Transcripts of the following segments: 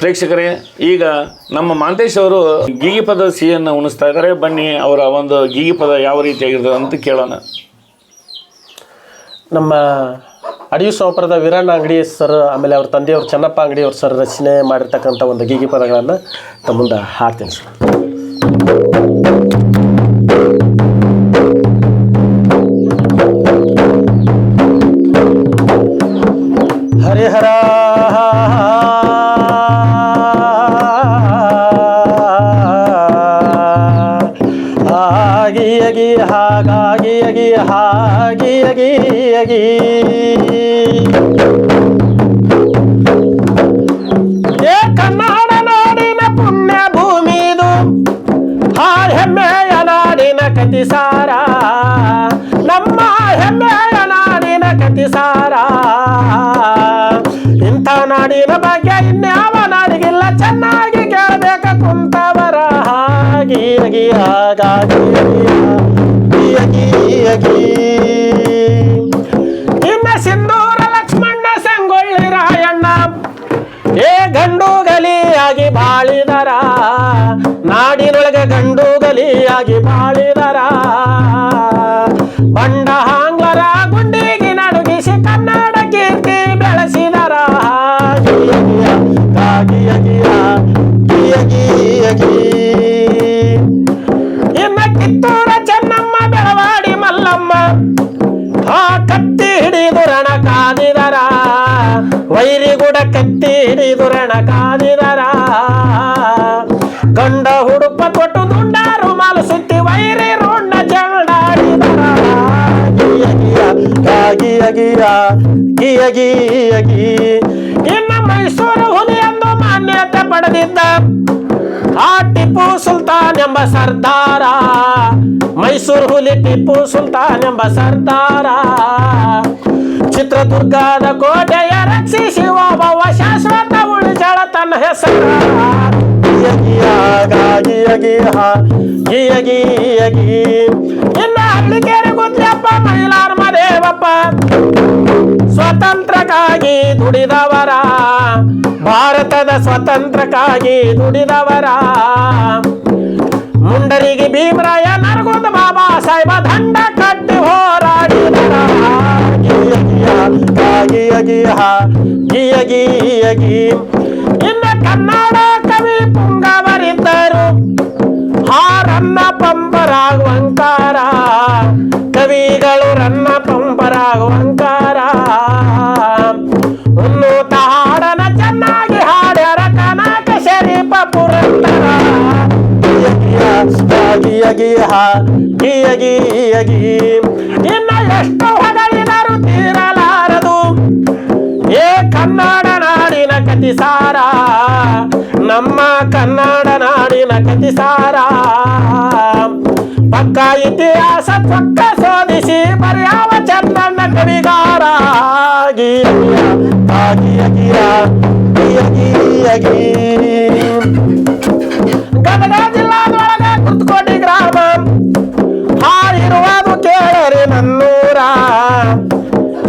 ಪ್ರೇಕ್ಷಕರೇ, ಈಗ ನಮ್ಮ ಮಾಂತೇಶ್ ಅವರು ಗೀಗಿ ಪದ ಸಿಹಿಯನ್ನು ಉಣಿಸ್ತಾ ಇದ್ದಾರೆ. ಬನ್ನಿ ಅವರ ಒಂದು ಗೀಗಿ ಪದ ಯಾವ ರೀತಿಯಾಗಿರ್ತದೆ ಅಂತ ಕೇಳೋಣ. ನಮ್ಮ ಅಡಿಯು ಸೋಪರದ ವೀರಣ್ಣ ಅಂಗಡಿ ಸರ್, ಆಮೇಲೆ ಅವ್ರ ತಂದೆಯವರು ಚೆನ್ನಪ್ಪ ಅಂಗಡಿಯವ್ರು ಸರ್ ರಚನೆ ಮಾಡಿರ್ತಕ್ಕಂಥ ಒಂದು ಗೀಗಿ ಪದಗಳನ್ನು ತಮ್ಮ ಮುಂದೆ ಹಾಡ್ತೀನಿ ಸರ್. ಹರಿಹರ ಹಾಗಿಯಗಿ ಹಾಗಾಗಿಯಗಿ ಹಾಗಿಯಗಿಯಗಿ ಏ ಕನ್ನಡ ನಾಡಿನ ಪುಣ್ಯ ಭೂಮಿದು, ಆ ಹೆಮ್ಮೆಯ ನಾಡಿನ ಕತಿಸಾರ, ನಮ್ಮ ಹೆಮ್ಮೆಯ ನಾಡಿನ ಕತಿಸಾರ. ಇಂಥ ನಾಡಿನ ಬಗ್ಗೆ ಇನ್ಯಾವ ನಾಡಿಗಿಲ್ಲ, ಚೆನ್ನಾಗಿ ಕೇಳಬೇಕ ಕುಂತವರ. ಹಾಗಿಯಗಿ ಹಾಗಾಗಿಯಗಿ ಇನ್ನ ಸಿಂಧೂರ ಲಕ್ಷ್ಮಣ್ಣ ಸಂಗೊಳ್ಳಿ ರಾಯಣ್ಣ ಏ ಗಂಡು ಗಲಿಯಾಗಿ ಬಾಳಿದರ, ನಾಡಿನೊಳಗೆ ಗಂಡು ಗಲಿಯಾಗಿ ಬಾಳಿದರ. ಬಂಡ ಹಾಂಗ್ಲರ ಗುಂಡಿಗೆ ನಡುಗಿಸಿ ಕನ್ನಡ ಕೀರ್ತಿ ಬೆಳೆಸಿದರ. ಇನ್ನ ಕಿತ್ತೂರ ಚೆನ್ನಮ್ಮ ಬೆಳವಾಡಿ ಮಲ್ಲಮ್ಮ ಆ ಕತ್ತಿ ಹಿಡಿದು ರಣ ಕಾದಿದರ, ವೈರಿಗುಡ ಕತ್ತಿ ಹಿಡಿದು ರಣ ಕಾದಿದರ. ಗಂಡ ಹುಡುಪ ಕೊಟ್ಟು ದುಂಡಾರು ಮಾಲು ಸುತ್ತಿ ವೈರಿ ರುಂಡ ಜಗಳಾಡಿದರ. ಗಿಯಗಿ ಇನ್ನು ಮೈಸೂರು ಹುಲಿ ಎಂದು ಮಾನ್ಯತೆ ಪಡೆದಿದ್ದ ಆ ಟಿಪ್ಪು ಸುಲ್ತಾನ್ ಎಂಬ ಸರ್ದಾರ, ಮೈಸೂರು ಹುಲಿ ಟಿಪ್ಪು ಸುಲ್ತಾನ್ ಎಂಬ ಸರ್ದಾರ. ಚಿತ್ರದುರ್ಗದ ಕೋಟೆಯ ರಕ್ಷಿಸಿ ಒಬ್ಬವ ಶಾಶ್ವತ ಉಳಿಸಳ ತನ್ನ ಹೆಸರ. ಗಿಯಗಿ ಇನ್ನು ಹಳ್ಳಿಕೇರಿ ಗುದ್ಲಿಯಪ್ಪ ಮೈಲಾರ ಮದೇವಪ್ಪ ಸ್ವತಂತ್ರಕ್ಕಾಗಿ ದುಡಿದವರ, ಭಾರತದ ಸ್ವತಂತ್ರಕ್ಕಾಗಿ ದುಡಿದವರ. ಮುಂಡರಿಗೆ ಭೀಮರಾಯ ನರಗುಂದ ಬಾಬಾ ಸಾಹೇಬ ದಂಡ ಕಟ್ಟಿ ಹೋರಾಡಿದರ. ಗಿಯಗಿ ಇನ್ನು ಕನ್ನಡ ಕವಿ ಪುಂಗವರಿದ್ದರು, ಹಾರನ್ನ ಪಂಪರಾಗುವಂಕಾರ. ಕವಿಗಳು ರನ್ನ ಪಂಪರಾಗುವಂಕಾರ. ಉನ್ನತ ಹಾಡನ ಚೆನ್ನಾಗಿ ಹಾಡ್ಯಾರ ಕನಕ ಶರೀಫ ಪುರಂದರ. ಗಿಯಗಿ ಇನ್ನ ಎಷ್ಟು ಹೊಗಳಿದರು ತೀರಲಾರದು ಏ ಕನ್ನಡ ನಾಡಿನ ಕತಿಸಾರ, ನಮ್ಮ ಕನ್ನಡ ನಾಡಿನ ಕತಿಸಾರ. ಪಕ್ಕ ಇತಿಹಾಸ ಪಕ್ಕ ಶೋಧಿಸಿ ಬರ್ಯಾವ ಚನ್ನಣ್ಣ ಕವಿಗಾರ. ಗದಗ ಜಿಲ್ಲಾದೊಳಗ ಕುರ್ತಕೋಟಿ ಗ್ರಾಮ, ಹಾರಿರುವುದು ಕೇಳರೆ ನನ್ನೂರ,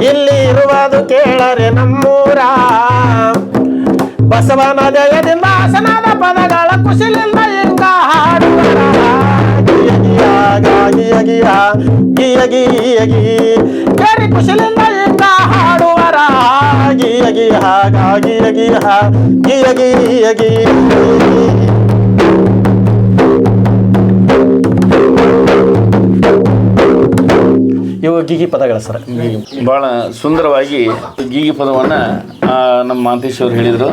ಇಲ್ಲಿ ಇರುವುದು ಕೇಳರೆ ನಮ್ಮೂರ. ಬಸವನ ಜಯದಿಂದ ಆಸನದ ಪದಗಳ ಕುಶಲಿಂದ ಹಿಂಗ ಹಾಡುವರ. ಗಿಯಗಿ ಕೇರಿ ಕುಶಲಿಂದ ಹಿಂಗ ಹಾಡುವರ. ಗಿಯಗಿ ಇವು ಗೀಗಿ ಪದಗಳ ಸರ್. ಬಹಳ ಸುಂದರವಾಗಿ ಗೀಗಿ ಪದವನ್ನು ನಮ್ಮ ಮಾಂತೇಶ್ ಅವರು ಹೇಳಿದರು.